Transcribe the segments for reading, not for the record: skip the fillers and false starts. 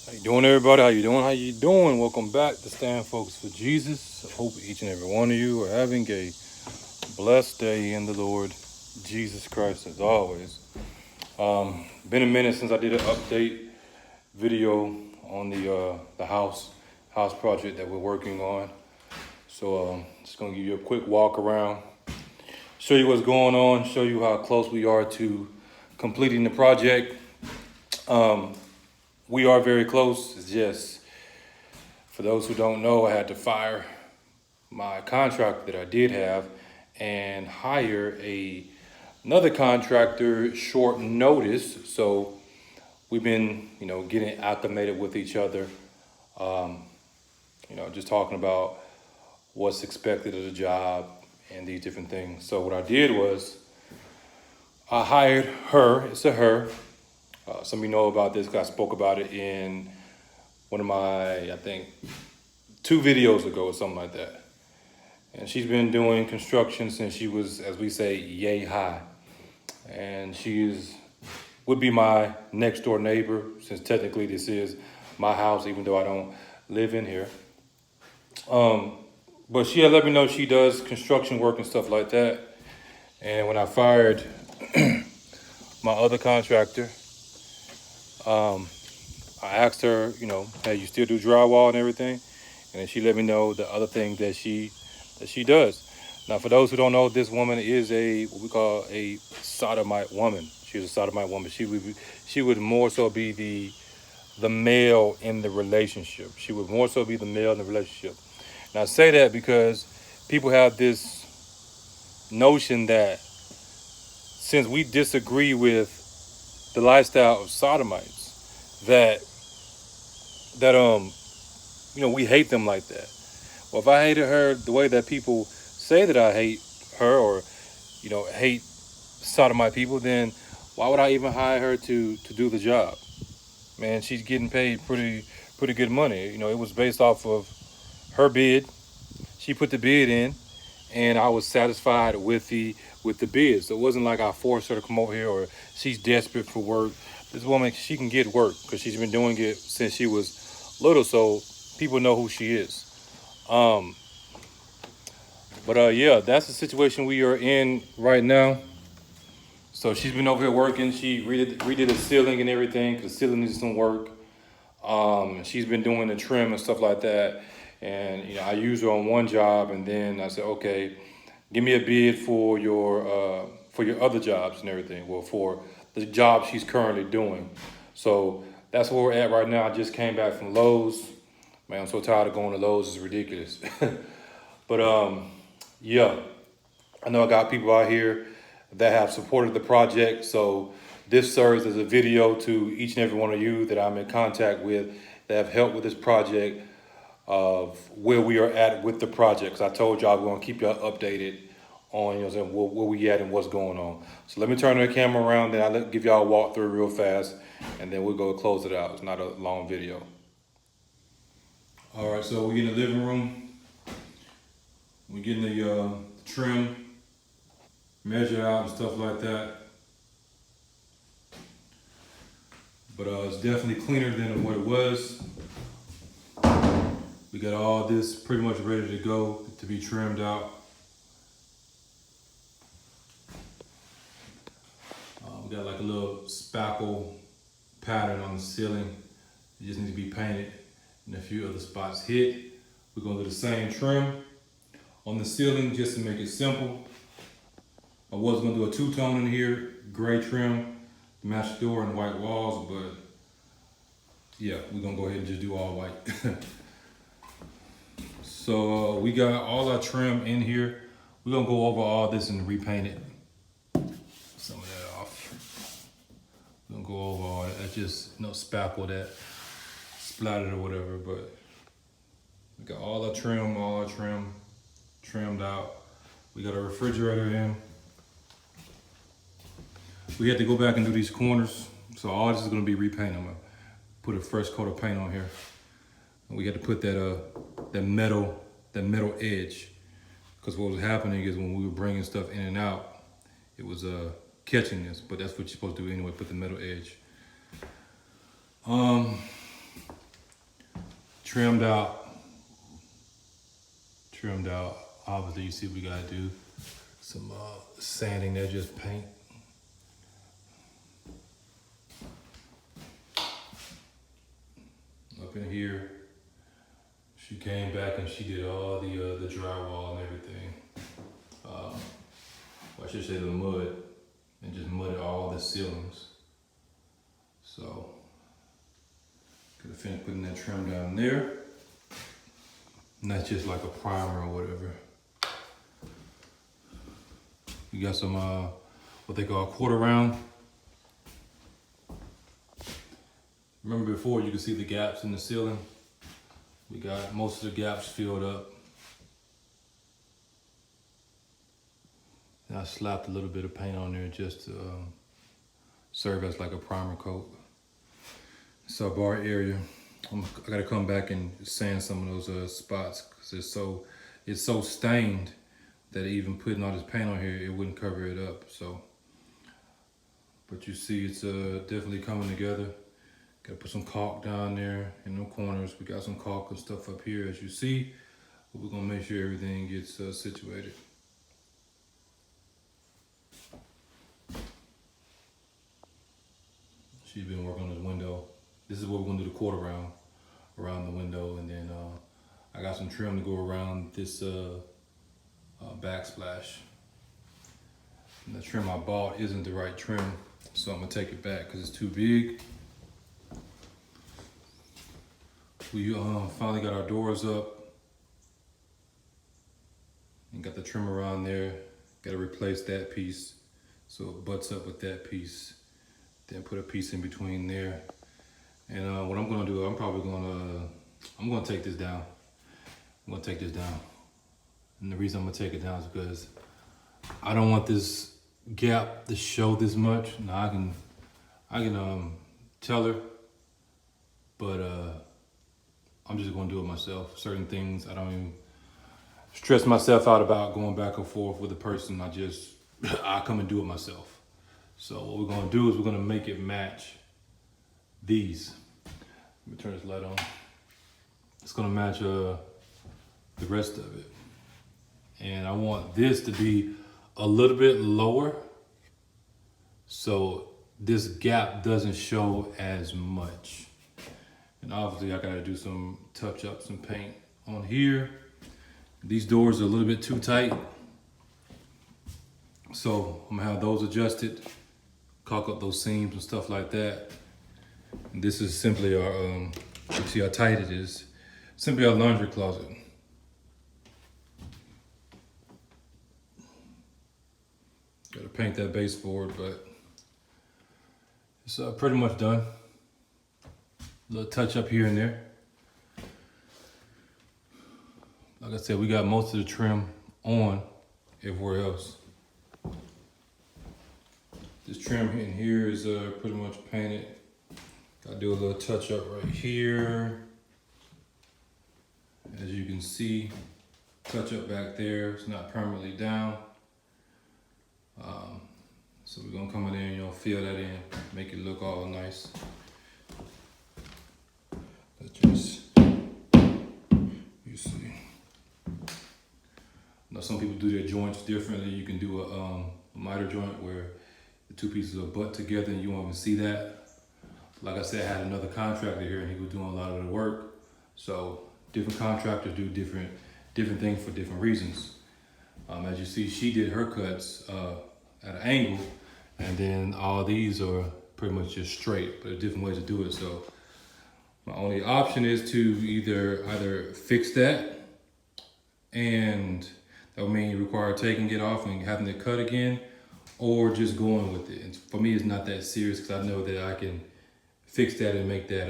How you doing, everybody? How you doing? How you doing? Welcome back to Stand Focused for Jesus. I hope each and every one of you are having a blessed day in the Lord Jesus Christ, as always. Been a minute since I did an update video on the house project that we're working on. So just gonna give you a quick walk around, show you what's going on, show you how close we are to completing the project. We are very close. It's just, for those who don't know, I had to fire my contractor that I did have and hire another contractor short notice. So we've been, getting acclimated with each other. Just talking about what's expected of the job and these different things. So what I did was I hired her. It's a her. Some of you know about this because I spoke about it in one of my, I think, 2 videos ago or something like that. And she's been doing construction since she was, as we say, yay high. And would be my next door neighbor, since technically this is my house, even though I don't live in here. But she had let me know she does construction work and stuff like that. And when I fired my other contractor, I asked her, hey, you still do drywall and everything? And then she let me know the other thing that she does. Now, for those who don't know, this woman is what we call a sodomite woman. She's a sodomite woman. She would more so be the male in the relationship. She would more so be the male in the relationship. And I say that because people have this notion that since we disagree with the lifestyle of sodomites, that we hate them like that. Well, if I hated her the way that people say that I hate her, or hate sodomite people, then why would I even hire her to do the job? Man, she's getting paid pretty good money. It was based off of her bid. She put the bid in, and I was satisfied with the bid. So it wasn't like I forced her to come over here, or she's desperate for work. This woman, she can get work because she's been doing it since she was little, so people know who she is. Yeah, that's the situation we are in right now. So she's been over here working. She redid the ceiling and everything because the ceiling needs some work. She's been doing the trim and stuff like that. And I used her on one job, and then I said, okay, give me a bid for your other jobs and everything. Well, for the job she's currently doing. So that's where we're at right now. I just came back from Lowe's. Man, I'm so tired of going to Lowe's. It's ridiculous. But yeah, I know I got people out here that have supported the project. So this serves as a video to each and every one of you that I'm in contact with that have helped with this project, of where we are at with the project. 'Cause I told y'all we're gonna keep y'all updated on where we at and what's going on. So let me turn the camera around, then I'll give y'all a walkthrough real fast, and then we'll go close it out. It's not a long video. All right, so we're in the living room. We're getting the trim measured out and stuff like that. But it's definitely cleaner than what it was. We got all this pretty much ready to go to be trimmed out. We got like a little spackle pattern on the ceiling. It just needs to be painted, and a few other spots hit. We're gonna do the same trim on the ceiling just to make it simple. I was gonna do a 2-tone in here, gray trim, match the door and white walls, but yeah, we're gonna go ahead and just do all white. So we got all our trim in here. We're gonna go over all this and repaint it. Some of that off. We're gonna go over all that. That's just spackle that splattered or whatever, but we got all our trim trimmed out. We got a refrigerator in. We had to go back and do these corners. So all this is gonna be repainted. I'm gonna put a fresh coat of paint on here. And we had to put that metal edge. Because what was happening is when we were bringing stuff in and out, it was catching this, but that's what you're supposed to do anyway, put the metal edge. trimmed out. Obviously, you see we gotta do some sanding there, just paint. Up in here, she came back and she did all the drywall and everything. I should say the mud, and just mudded all the ceilings. So, could have finished putting that trim down there. And that's just like a primer or whatever. We got some what they call quarter round. Remember before you could see the gaps in the ceiling? We got most of the gaps filled up. And I slapped a little bit of paint on there just to serve as like a primer coat. Sub-bar area. I gotta come back and sand some of those spots because it's so stained that even putting all this paint on here, it wouldn't cover it up. So, but you see it's definitely coming together. Gotta put some caulk down there in the corners. We got some caulk and stuff up here as you see, but we're gonna make sure everything gets situated. She's been working on this window. This is what we're gonna do the quarter round around the window, and then I got some trim to go around this backsplash. And the trim I bought isn't the right trim, so I'm gonna take it back because it's too big. We finally got our doors up and got the trim around there. Got to replace that piece so it butts up with that piece. Then put a piece in between there. And what I'm gonna do, I'm gonna take this down. And the reason I'm gonna take it down is because I don't want this gap to show this much. Now I can tell her, but I'm just gonna do it myself. Certain things I don't even stress myself out about going back and forth with a person. I come and do it myself. So what we're gonna do is we're gonna make it match these. Let me turn this light on. It's gonna match the rest of it. And I want this to be a little bit lower so this gap doesn't show as much. And obviously I gotta do some touch up, some paint on here. These doors are a little bit too tight. So I'm gonna have those adjusted, caulk up those seams and stuff like that. And this is simply our, you see how tight it is, simply our laundry closet. Gotta paint that baseboard, but it's pretty much done. A little touch up here and there. Like I said, we got most of the trim on everywhere else. This trim in here is pretty much painted. Gotta do a little touch up right here. As you can see, touch up back there. It's not permanently down. So we're gonna come in there and fill that in, make it look all nice. Let's just, you see. Now some people do their joints differently. You can do a miter joint where the two pieces are butt together and you won't even see that. Like I said, I had another contractor here and he was doing a lot of the work. So different contractors do different things for different reasons. As you see, she did her cuts at an angle, and then all these are pretty much just straight, but there are different ways to do it. So my only option is to either fix that, and that would mean you require taking it off and having it cut again, or just going with it. And for me, it's not that serious because I know that I can fix that and make that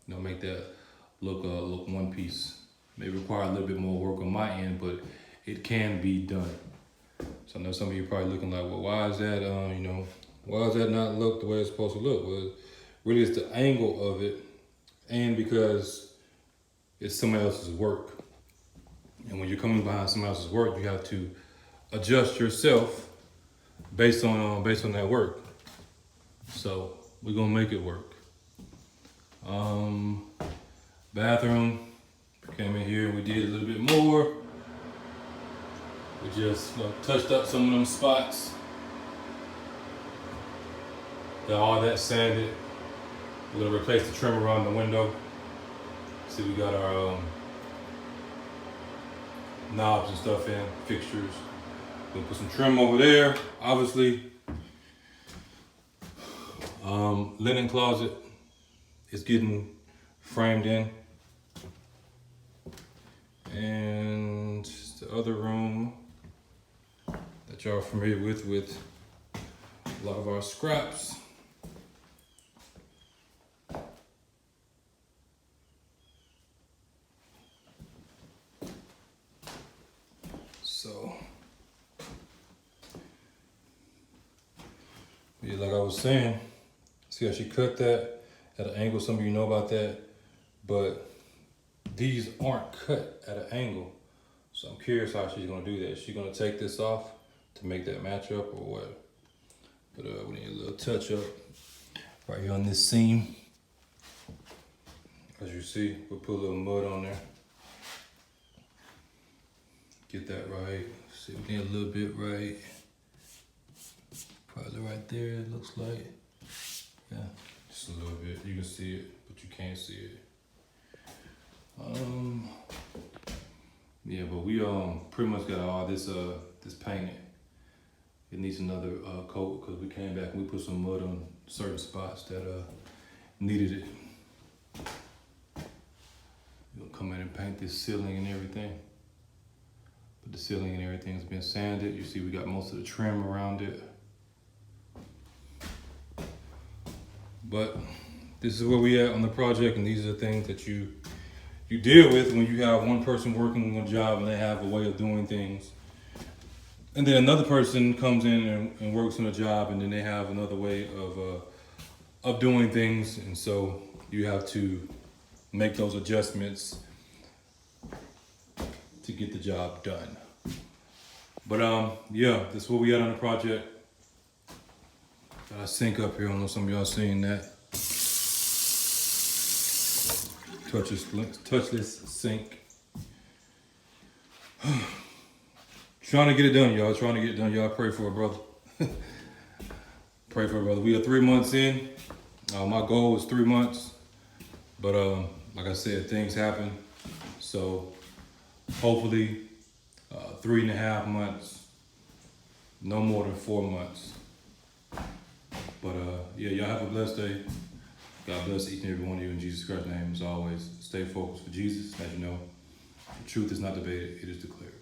make that look one piece. It may require a little bit more work on my end, but it can be done. So I know some of you are probably looking like, well, why is that, why does that not look the way it's supposed to look? Well, really it's the angle of it, and because it's somebody else's work. And when you're coming behind somebody else's work, you have to adjust yourself based on that work. So we're gonna make it work. Bathroom, Came in here and we did a little bit more. We just touched up some of them spots. Got all that sanded. We're gonna replace the trim around the window. See, we got our knobs and stuff in, fixtures. We'll put some trim over there, obviously. Linen closet is getting framed in. And the other room that y'all are familiar with a lot of our scraps. So, yeah, like I was saying, see how she cut that at an angle? Some of you know about that, but these aren't cut at an angle. So I'm curious how she's gonna do that. Is she gonna take this off to make that match up or what? But we need a little touch up right here on this seam. As you see, we'll put a little mud on there. Get that right. See, we need a little bit right. Probably right there, it looks like. Yeah, just a little bit. You can see it, but you can't see it. Yeah, but we pretty much got all this this painted. It needs another coat because we came back and we put some mud on certain spots that needed it. We'll come in and paint this ceiling and everything. But the ceiling and everything's been sanded. You see we got most of the trim around it. But this is where we at on the project, and these are the things that you deal with when you have one person working on a job and they have a way of doing things. And then another person comes in and works on a job and then they have another way of doing things. And so you have to make those adjustments to get the job done. But yeah, this is where we at on the project. Got a sink up here, I don't know if some of y'all seen that. Touchless sink. Trying to get it done, y'all. Trying to get it done, y'all. Pray for a brother. Pray for a brother. We are 3 months in. My goal is 3 months, but like I said, things happen. So hopefully 3.5 months, no more than 4 months. But yeah, y'all have a blessed day. God bless each and every one of you in Jesus Christ's name. As always, stay focused for Jesus. As you know, the truth is not debated, it is declared.